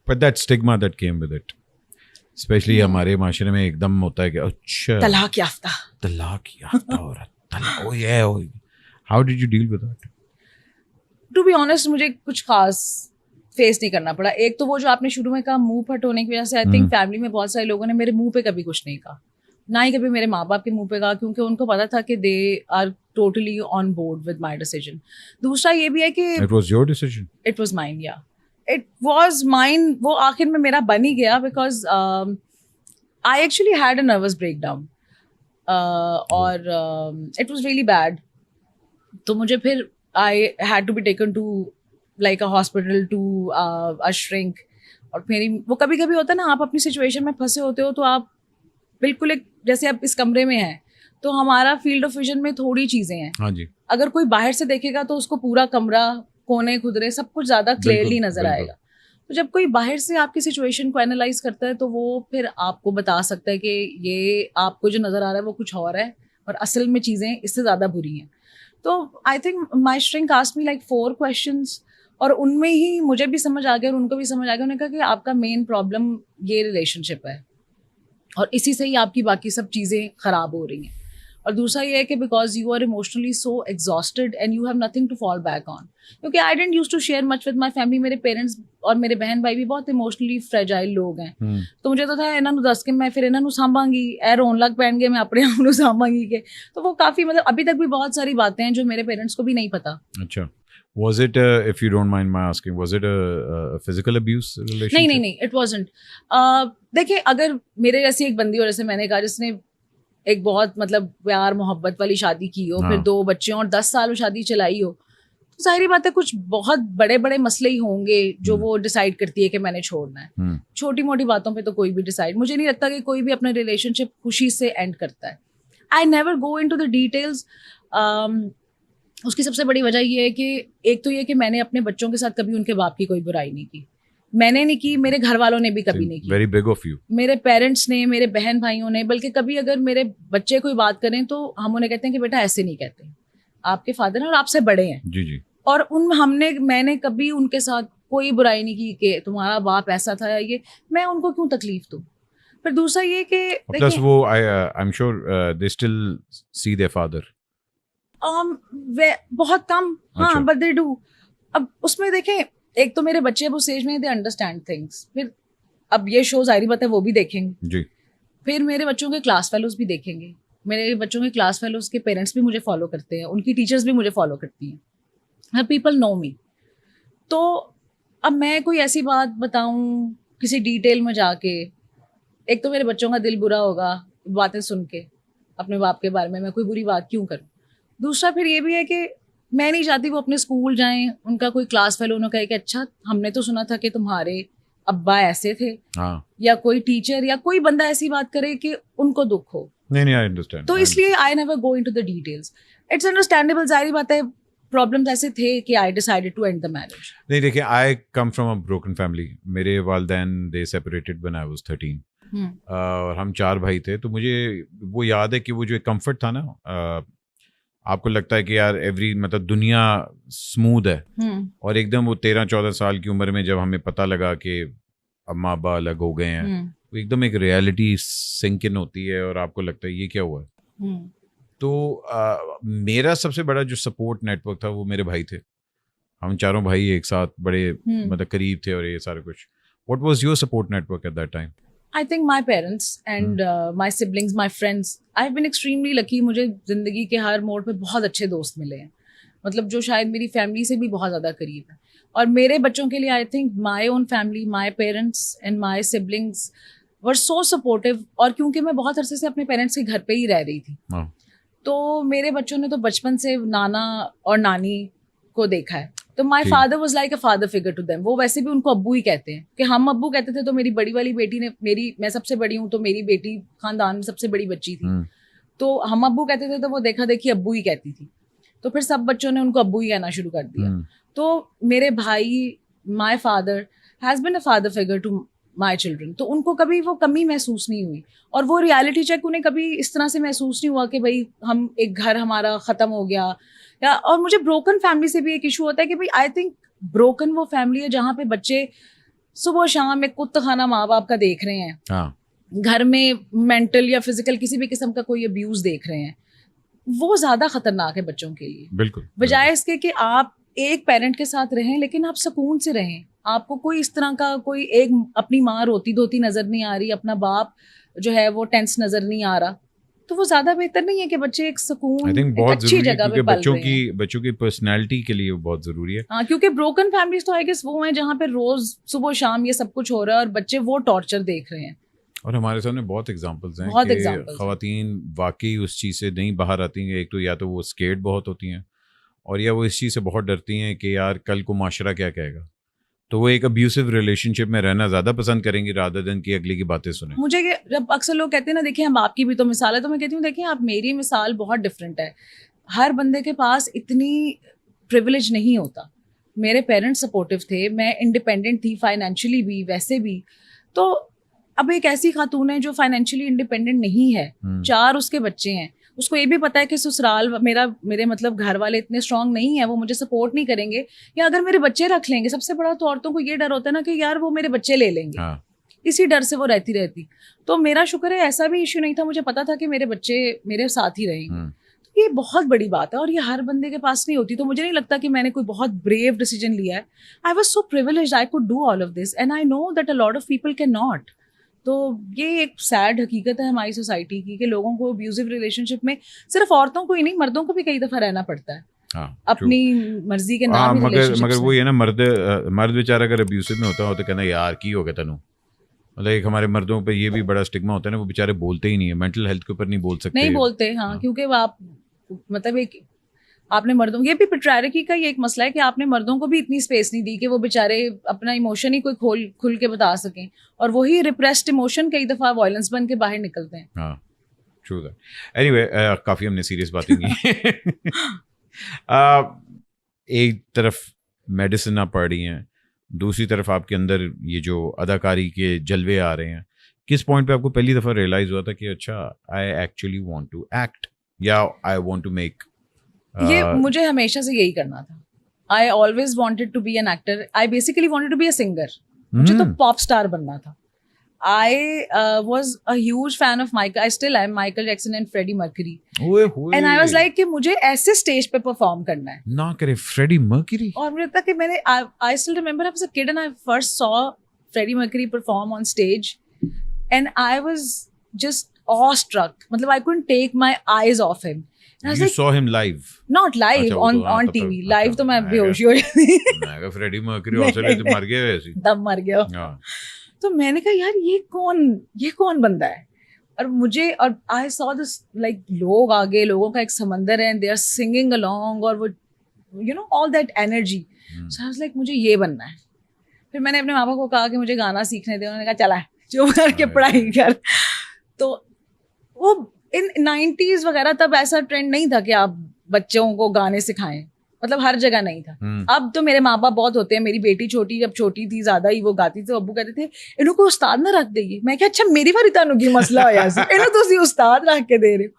But that stigma that came with it, especially हमारे माशरे में एकदम होता है कि अच्छा तलाक याफ्ता औरत, oh yeah. How did you deal with that? To be honest मुझे कुछ खास फेस नहीं करना पड़ा. एक तो वो जो आपने शुरू में कहा मुंह फट होने की वजह से, आई थिंक फैमिली में बहुत सारे लोगों ने मेरे मुंह पे कभी कुछ नहीं कहा, ना ही कभी मेरे माँ बाप के मुंह पे कहा, क्योंकि उनको पता था कि they are totally on board with my decision. दूसरा ये भी है कि It was your decision. It was mine, या इट वॉज माइन. वो आखिर में मेरा बन ही गया because I actually had a nervous breakdown और इट वॉज रियली बैड. तो मुझे फिर I had to be taken to like a hospital to a shrink. और मेरी वो कभी कभी होता है ना, आप अपनी सिचुएशन में फंसे होते हो तो आप बिल्कुल एक जैसे आप इस कमरे में हैं तो हमारा फील्ड ऑफ विजन में थोड़ी चीज़ें हैं. हाँ जी. अगर कोई बाहर से देखेगा तो उसको पूरा कमरा, कोने खुदरे सब कुछ ज़्यादा क्लियरली नजर आएगा. तो जब कोई बाहर से आपकी सिचुएशन को एनालाइज करता है तो वो फिर आपको बता सकता है कि ये आपको जो नज़र आ रहा है वो कुछ और है और असल में चीज़ें इससे ज़्यादा बुरी हैं. तो I think my shrink asked me like 4 questions और उनमें ही मुझे भी समझ आ गया और उनको भी समझ आ गया. उन्होंने कहा कि आपका मेन प्रॉब्लम ये रिलेशनशिप है और इसी से ही आपकी बाकी सब चीज़ें ख़राब हो रही हैं. और दूसरा ये है कि because you are emotionally so exhausted and you have nothing to fall back on. क्योंकि I don't use to share much with my family. मेरे पेरेंट्स और मेरे बहन भाई भी बहुत इमोशनली फ्रेजाइल लोग हैं. तो मुझे तो था इन्होंने दस के मैं फिर इन्होंने सांभांगी ए रोन लग पैन के मैं अपने आप को सांभांगी के. तो वो काफ़ी मतलब अभी तक भी बहुत सारी बातें हैं जो मेरे पेरेंट्स को भी नहीं पता. अच्छा. Was it, if you don't mind my asking, was it a physical abuse relationship? नहीं, it wasn't. देखिए, अगर मेरे जैसी एक बंदी और जैसे मैंने कहा जिसने एक बहुत मतलब प्यार मोहब्बत वाली शादी की हो, फिर 2 बच्चे और 10 साल वो शादी चलाई हो, तो जाहिर बात है कुछ बहुत बड़े बड़े मसले ही होंगे जो वो डिसाइड करती है कि मैंने छोड़ना है. छोटी मोटी बातों पे तो कोई भी डिसाइड, मुझे नहीं लगता कि कोई भी अपना रिलेशनशिप खुशी से एंड करता है. I never go into the details. उसकी सबसे बड़ी वजह ये है कि एक तो ये कि मैंने अपने बच्चों के साथ कभी उनके बाप की कोई बुराई नहीं की. मैंने नहीं की, मेरे घर वालों ने भी कभी नहीं की. Very big of you. मेरे पेरेंट्स ने, मेरे बहन भाइयों ने, बल्कि कभी अगर मेरे बच्चे कोई बात करें तो हम उन्हें कहते हैं कि बेटा ऐसे नहीं कहते, आपके फादर हैं और आपसे बड़े हैं. जी जी. और मैंने कभी उनके साथ कोई बुराई नहीं की कि तुम्हारा बाप ऐसा था या ये, मैं उनको क्यों तकलीफ दूं. फिर दूसरा ये कि प्लस वो I'm sure they still see their father. बहुत कम. हाँ, बट दे डू. अब उसमें देखें, एक तो मेरे बच्चे अब उस एज में दे अंडरस्टैंड थिंग्स. फिर अब ये शो जाहिर बात है वो भी देखेंगे जी. फिर मेरे बच्चों के क्लास फेलोज भी देखेंगे. मेरे बच्चों के क्लास फेलोज के पेरेंट्स भी मुझे फॉलो करते हैं, उनकी टीचर्स भी मुझे फॉलो करती हैं. पीपल नो मी. तो अब मैं कोई ऐसी बात बताऊं किसी डिटेल में जाके, एक तो मेरे बच्चों का दिल बुरा होगा बातें सुन के अपने बाप के बारे में, मैं कोई बुरी बात क्यों करूं. दूसरा फिर ये भी है कि मैं नहीं चाहती वो अपने स्कूल जाएं, उनका कोई क्लास फेलो उन्होंने कहे कि अच्छा हमने तो सुना था कि तुम्हारे अब्बा ऐसे थे. या कोई टीचर या कोई बंदा ऐसी बात करे कि उनको दुख हो. नहीं, आई अंडरस्टैंड. तो इसलिए I never go into the details. It's understandable. जाहिर बात है प्रॉब्लम्स ऐसे थे कि I decided to end the marriage. नहीं देखिए, I come from a broken family. मेरे वालिदैन they separated when I was 13. और हम 4 भाई थे. तो मुझे वो याद है कि वो जो एक कंफर्ट था ना, आपको लगता है कि यार मतलब दुनिया स्मूथ है. और एकदम वो 13-14 साल की उम्र में जब हमें पता लगा कि अम्मा अब्बा अलग हो गए हैं, तो एकदम एक रियलिटी सिंक इन होती है और आपको लगता है ये क्या हुआ है. तो मेरा सबसे बड़ा जो सपोर्ट नेटवर्क था वो मेरे भाई थे. हम चारों भाई एक साथ बड़े मतलब करीब थे और ये सारा कुछ. What was your support network at that time? I think my parents and my siblings, my friends, I've been extremely lucky. मुझे ज़िंदगी के हर मोड़ पे बहुत अच्छे दोस्त मिले हैं, मतलब जो शायद मेरी फैमिली से भी बहुत ज़्यादा करीब है. और मेरे बच्चों के लिए I think my own family, my parents and my siblings were so supportive. और क्योंकि मैं बहुत अरसे से अपने पेरेंट्स के घर पे ही रह रही थी, तो मेरे बच्चों ने तो बचपन से नाना और नानी को देखा है. तो my father was like a father figure to them. वो वैसे भी उनको अब्बू ही कहते हैं कि हम अब्बू कहते थे. तो मेरी बड़ी वाली बेटी ने, मैं सबसे बड़ी हूँ तो मेरी बेटी खानदान में सबसे बड़ी बच्ची थी, तो हम अब्बू कहते थे तो वो देखा देखी अब्बू ही कहती थी. तो फिर सब बच्चों ने उनको अब्बू ही कहना शुरू कर दिया. तो मेरे भाई, my father has been a father figure to my children. तो उनको कभी वो कमी महसूस नहीं हुई और वो रियलिटी चेक उन्हें कभी इस तरह से महसूस नहीं हुआ कि भाई एक घर हमारा ख़त्म हो गया. या और मुझे ब्रोकन फैमिली से भी एक इशू होता है कि भाई आई थिंक ब्रोकन वो फैमिली है जहाँ पे बच्चे सुबह शाम एक कुत्ता खाना माँ बाप का देख रहे हैं, हाँ, घर में मेंटल या फिजिकल किसी भी किस्म का कोई अब्यूज देख रहे हैं, वो ज्यादा खतरनाक है बच्चों के लिए। बिल्कुल, बजाय इसके कि आप एक पेरेंट के साथ रहें लेकिन आप सुकून से रहें, आपको कोई इस तरह का कोई एक अपनी माँ रोती धोती नजर नहीं आ रही, अपना बाप जो है वो टेंस नजर नहीं आ रहा, तो वो ज्यादा बेहतर नहीं है कि बच्चे एक सुकून एक अच्छी जगह पे पल रहे हैं। बच्चों की पर्सनैलिटी के लिए बहुत जरूरी है। हाँ, क्योंकि ब्रोकन फैमिलीज तो आई गेस वो हैं जहाँ पे रोज सुबह शाम ये सब कुछ हो रहा है और बच्चे वो टॉर्चर देख रहे हैं। और हमारे सामने बहुत एग्जांपल्स हैं बहुत कि examples खवातीन वाकई उस चीज़ से नहीं बाहर आती हैं। एक तो या तो वो स्केर्ड बहुत होती हैं, और या वो इस चीज़ से बहुत डरती हैं कि यार कल को माशरा क्या कहेगा, तो वो एक अब्यूसिव रिलेशनशिप में रहना ज़्यादा पसंद करेंगी रादर देन कि अगले की बातें सुने। मुझे जब अक्सर लोग कहते हैं ना देखिए हम आपकी भी तो मिसाल है, तो मैं कहती हूँ देखिए आप मेरी मिसाल बहुत डिफरेंट है। हर बंदे के पास इतनी प्रिविलेज नहीं होता। मेरे पेरेंट्स सपोर्टिव थे, मैं इंडिपेंडेंट थी फाइनेंशियली भी वैसे भी। तो अब एक ऐसी खातून है जो फाइनेंशियली इंडिपेंडेंट नहीं है, 4 उसके बच्चे हैं, उसको ये भी पता है कि ससुराल मेरे मतलब घर वाले इतने स्ट्रांग नहीं है, वो मुझे सपोर्ट नहीं करेंगे, या अगर मेरे बच्चे रख लेंगे। सबसे बड़ा तो औरतों को ये डर होता है ना कि यार वो मेरे बच्चे ले लेंगे। हाँ। इसी डर से वो रहती। तो मेरा शुक्र है ऐसा भी इश्यू नहीं था, मुझे पता था कि मेरे बच्चे मेरे साथ ही रहेंगे। तो ये बहुत बड़ी बात है और ये हर बंदे के पास नहीं होती। तो मुझे नहीं लगता कि मैंने कोई बहुत ब्रेव डिसीजन लिया है। I was so privileged, I could do all of this and I know that a lot of people can not. तो ये एक सैड हकीकत है हमारी सोसाइटी की कि लोगों को अब्यूजिव रिलेशनशिप में सिर्फ औरतों को ही नहीं, मर्दों को भी कई दफ़ा रहना पड़ता है। हाँ, अपनी मर्जी के नाम। मगर वो ये ना मर्द बेचारा अगर अब्यूसिव में होता हो तो कहना यार की हो गया तनु। मतलब एक हमारे मर्दों पे ये भी बड़ा स्टिग्मा होता है ना, वो बेचारे बोलते ही नहीं है, मेंटल हेल्थ के ऊपर नहीं बोल सकते, नहीं बोलते। हाँ, क्योंकि वो आप मतलब एक आपने मर्दों, ये भी पेट्रियार्की का ही एक मसला है कि आपने मर्दों को भी इतनी स्पेस नहीं दी कि वो बेचारे अपना इमोशन ही कोई खुल के बता सकें, और वही रिप्रेस्ड इमोशन कई दफ़ा वायलेंस बन के बाहर निकलते हैं। हाँ, ट्रू दैट। एनीवे, काफ़ी हमने सीरियस बातें की। एक तरफ मेडिसिन आप पढ़ रही हैं, दूसरी तरफ आपके अंदर ये जो अदाकारी के जलवे आ रहे हैं। किस पॉइंट पे आपको पहली दफ़ा रियलाइज़ हुआ था कि अच्छा I actually want to act या आई वांट टू मेक? ये मुझे हमेशा से यही करना था। I always wanted to be an actor. I basically wanted to be a singer. मुझे तो पॉप स्टार बनना था। I was a huge fan of I still am Michael Jackson and Freddie Mercury. And I was like कि मुझे ऐसे stage पे perform करना है। ना करे Freddie Mercury। और मुझे लगता कि मैंने I still remember I was a kid and I first saw Freddie Mercury perform on stage and I was just awestruck. मतलब I couldn't take my eyes off him. You saw him live? Not live, on TV. Live तो मैं बेहोश ही हो गई थी। मैं कहा Freddie Mercury Australia तो मर गया वैसे। तब मर गया। तो मैंने कहा यार ये कौन बंदा है। और मुझे और आई सॉ दिस लाइक लोग आगे, लोगों का एक समंदर है, दे आर सिंगिंग अलोंग और वो you know all that energy. So I was like मुझे ये बनना है। फिर मैंने अपने माँ बाप को कहा कि मुझे गाना सीखने दे। उन्होंने कहा चला जो करके पढ़ाई कर। तो वो इन 90s वगैरह तब ऐसा ट्रेंड नहीं था कि आप बच्चों को गाने सिखाएं, मतलब हर जगह नहीं था। अब तो मेरे माँ बाप बहुत होते हैं। मेरी बेटी जब छोटी थी ज्यादा ही वो गाती थी, अब्बू कहते थे इनको उस्ताद ना रख देगी। मैं क्या अच्छा मेरी बारी तानू की मसला होया सी, इन्हों तुसी उस्ताद रख के दे रहे हो।